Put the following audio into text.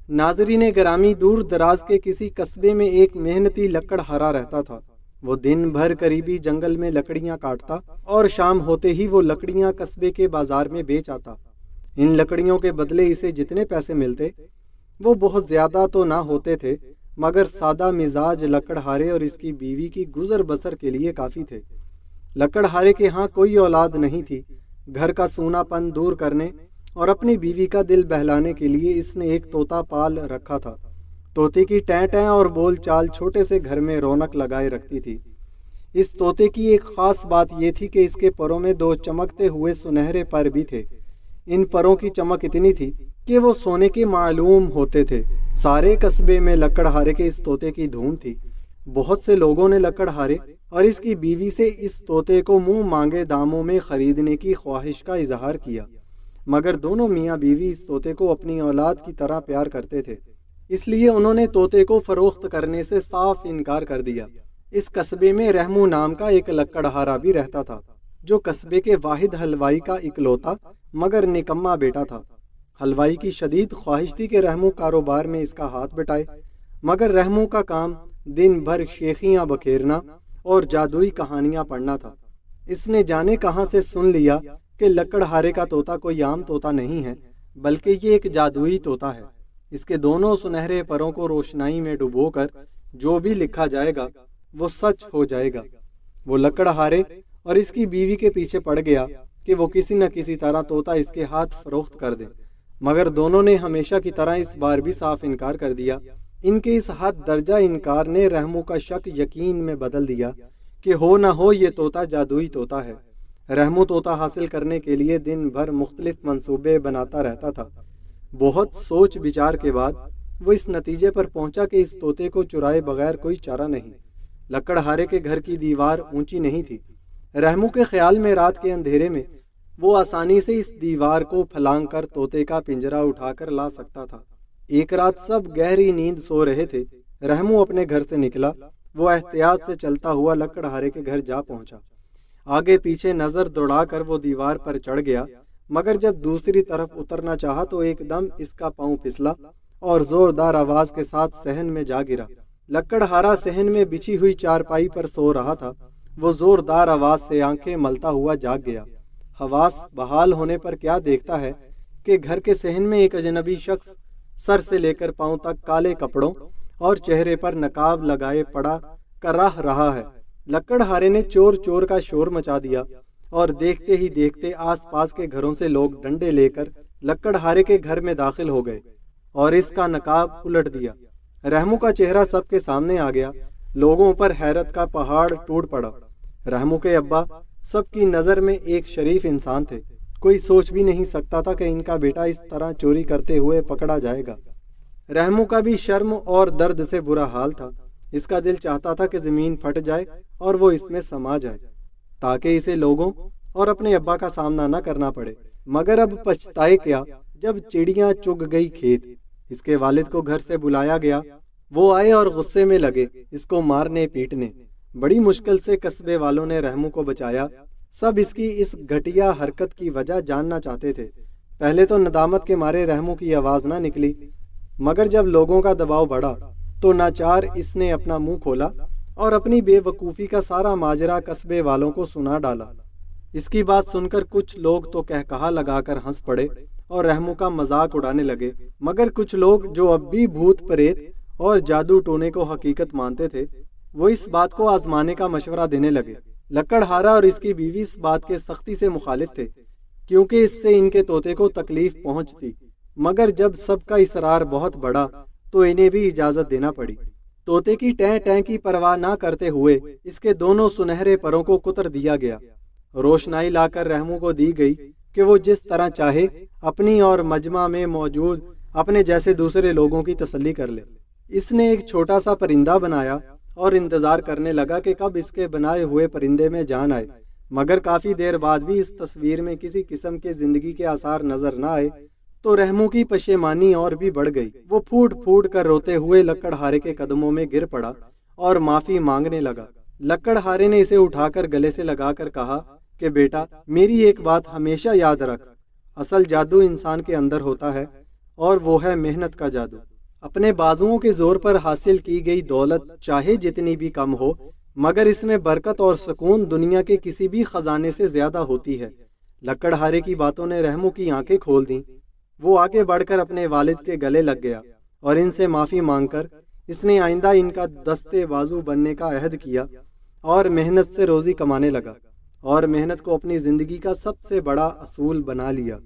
ناظرین گرامی، دور دراز کے کسی قصبے میں ایک محنتی لکڑہارا رہتا تھا۔ وہ دن بھر قریبی جنگل میں لکڑیاں کاٹتا اور شام ہوتے ہی وہ لکڑیاں قصبے کے بازار میں بیچ آتا۔ ان لکڑیوں کے بدلے اسے جتنے پیسے ملتے وہ بہت زیادہ تو نہ ہوتے تھے، مگر سادہ مزاج لکڑہارے اور اس کی بیوی کی گزر بسر کے لیے کافی تھے۔ لکڑہارے کے ہاں کوئی اولاد نہیں تھی۔ گھر کا سونا پن دور کرنے اور اپنی بیوی کا دل بہلانے کے لیے اس نے ایک طوطا پال رکھا تھا۔ طوطے کی ٹیں ٹیں اور بول چال چھوٹے سے گھر میں رونق لگائے رکھتی تھی۔ اس طوطے کی ایک خاص بات یہ تھی کہ اس کے پروں میں 2 چمکتے ہوئے سنہرے پر بھی تھے۔ ان پروں کی چمک اتنی تھی کہ وہ سونے کے معلوم ہوتے تھے۔ سارے قصبے میں لکڑہارے کے اس طوطے کی دھوم تھی۔ بہت سے لوگوں نے لکڑہارے اور اس کی بیوی سے اس طوطے کو منہ مانگے داموں میں خریدنے کی خواہش کا اظہار کیا، مگر دونوں میاں بیوی اس طوطے کو اپنی اولاد کی طرح پیار کرتے تھے، اس لیے انہوں نے طوطے کو فروخت کرنے سے صاف انکار کر دیا۔ اس قصبے میں رحمو نام کا ایک لکڑہارا بھی رہتا تھا، جو قصبے کے واحد حلوائی کا اکلوتا مگر نکما بیٹا تھا۔ حلوائی کی شدید خواہش تھی کہ رحمو کاروبار میں اس کا ہاتھ بٹائے، مگر رحمو کا کام دن بھر شیخیاں بکھیرنا اور جادوئی کہانیاں پڑھنا تھا۔ اس نے جانے کہاں سے سن لیا کہ لکڑہارے کا طوطا کوئی عام طوطا نہیں ہے، بلکہ یہ ایک جادوئی طوطا ہے۔ اس کے دونوں سنہرے پروں کو روشنائی میں ڈبو کر جو بھی لکھا جائے گا وہ سچ ہو جائے گا۔ وہ لکڑہارے اور اس کی بیوی کے پیچھے پڑ گیا کہ وہ کسی نہ کسی طرح طوطا اس کے ہاتھ فروخت کر دے، مگر دونوں نے ہمیشہ کی طرح اس بار بھی صاف انکار کر دیا۔ ان کے اس حد درجہ انکار نے رحمو کا شک یقین میں بدل دیا کہ ہو نہ ہو یہ طوطا جادوئی طوطا ہے۔ رحمو طوطا حاصل کرنے کے لیے دن بھر مختلف منصوبے بناتا رہتا تھا۔ بہت سوچ بچار کے بعد وہ اس نتیجے پر پہنچا کہ اس طوطے کو چرائے بغیر کوئی چارہ نہیں۔ لکڑہارے کے گھر کی دیوار اونچی نہیں تھی۔ رحمو کے خیال میں رات کے اندھیرے میں وہ آسانی سے اس دیوار کو پھلانگ کر طوطے کا پنجرا اٹھا کر لا سکتا تھا۔ ایک رات سب گہری نیند سو رہے تھے۔ رحمو اپنے گھر سے نکلا۔ وہ احتیاط سے چلتا ہوا لکڑہارے کے گھر جا پہنچا۔ آگے پیچھے نظر دوڑا کر وہ دیوار پر چڑھ گیا، مگر جب دوسری طرف اترنا چاہا تو ایک دم اس کا پاؤں پھسلا اور زوردار آواز کے ساتھ صحن میں جا گرا۔ لکڑہارا صحن میں بچھی ہوئی چارپائی پر سو رہا تھا۔ وہ زوردار آواز سے آنکھیں ملتا ہوا جاگ گیا۔ حواس بحال ہونے پر کیا دیکھتا ہے کہ گھر کے صحن میں ایک اجنبی شخص سر سے لے کر پاؤں تک کالے کپڑوں اور چہرے پر نقاب لگائے پڑا کراہ رہا ہے۔ لکڑہارے نے چور چور کا شور مچا دیا اور دیکھتے ہی دیکھتے آس پاس کے گھروں سے لوگ ڈنڈے لے کر لکڑہارے کے گھر میں داخل ہو گئے اور اس کا نقاب الٹ دیا۔ رحمو کا چہرہ سب کے سامنے آ گیا۔ لوگوں پر حیرت کا پہاڑ ٹوٹ پڑا۔ رحمو کے ابا سب کی نظر میں ایک شریف انسان تھے۔ کوئی سوچ بھی نہیں سکتا تھا کہ ان کا بیٹا اس طرح چوری کرتے ہوئے پکڑا جائے گا۔ رحمو کا بھی شرم اور درد سے برا حال تھا۔ اس کا دل چاہتا تھا کہ زمین پھٹ جائے اور وہ اس میں سما جائے تاکہ اسے لوگوں اور اپنے ابا کا سامنا نہ کرنا پڑے، مگر اب پچھتائے کیا جب چڑیاں چگ گئی کھیت۔ اس کے والد کو گھر سے بلایا گیا۔ وہ آئے اور غصے میں لگے اس کو مارنے پیٹنے۔ بڑی مشکل سے قصبے والوں نے رحمو کو بچایا۔ سب اس کی اس گھٹیا حرکت کی وجہ جاننا چاہتے تھے۔ پہلے تو ندامت کے مارے رحمو کی آواز نہ نکلی، مگر جب لوگوں کا دباؤ بڑھا تو ناچار اس نے اپنا منہ کھولا اور اپنی بے وقوفی کا سارا ماجرا قصبے والوں کو سنا ڈالا۔ اس کی بات سن کر کچھ لوگ تو قہقہا لگا کر ہنس پڑے اور رحمو کا مذاق اڑانے لگے، مگر کچھ لوگ جو اب بھی بھوت پریت اور جادو ٹونے کو حقیقت مانتے تھے وہ اس بات کو آزمانے کا مشورہ دینے لگے۔ لکڑہارا اور اس کی بیوی اس بات کے سختی سے مخالف تھے کیونکہ اس سے ان کے طوطے کو تکلیف پہنچتی، مگر جب سب کا اصرار بہت بڑا تو انہیں بھی اجازت دینا پڑی۔ طوطے کی ٹیں ٹیں کی پرواہ نہ کرتے ہوئے اس کے دونوں سنہرے پروں کو کتر دیا گیا۔ روشنائی لا کر رحمو کو دی گئی کہ وہ جس طرح چاہے اپنی اور مجمع میں موجود اپنے جیسے دوسرے لوگوں کی تسلی کر لے۔ اس نے ایک چھوٹا سا پرندہ بنایا اور انتظار کرنے لگا کہ کب اس کے بنائے ہوئے پرندے میں جان آئے، مگر کافی دیر بعد بھی اس تصویر میں کسی قسم کے زندگی کے آثار نظر نہ آئے تو رحمو کی پشیمانی اور بھی بڑھ گئی۔ وہ پھوٹ پھوٹ کر روتے ہوئے لکڑہارے کے قدموں میں گر پڑا اور معافی مانگنے لگا۔ لکڑہارے نے اسے اٹھا کر گلے سے لگا کر کہا کہ بیٹا، میری ایک بات ہمیشہ یاد رکھ، اصل جادو انسان کے اندر ہوتا ہے اور وہ ہے محنت کا جادو۔ اپنے بازوؤں کے زور پر حاصل کی گئی دولت چاہے جتنی بھی کم ہو، مگر اس میں برکت اور سکون دنیا کے کسی بھی خزانے سے زیادہ ہوتی ہے۔ لکڑہارے کی باتوں نے رحمو کی آنکھیں کھول دیں۔ وہ آگے بڑھ کر اپنے والد کے گلے لگ گیا اور ان سے معافی مانگ کر اس نے آئندہ ان کا دستے بازو بننے کا عہد کیا اور محنت سے روزی کمانے لگا، اور محنت کو اپنی زندگی کا سب سے بڑا اصول بنا لیا۔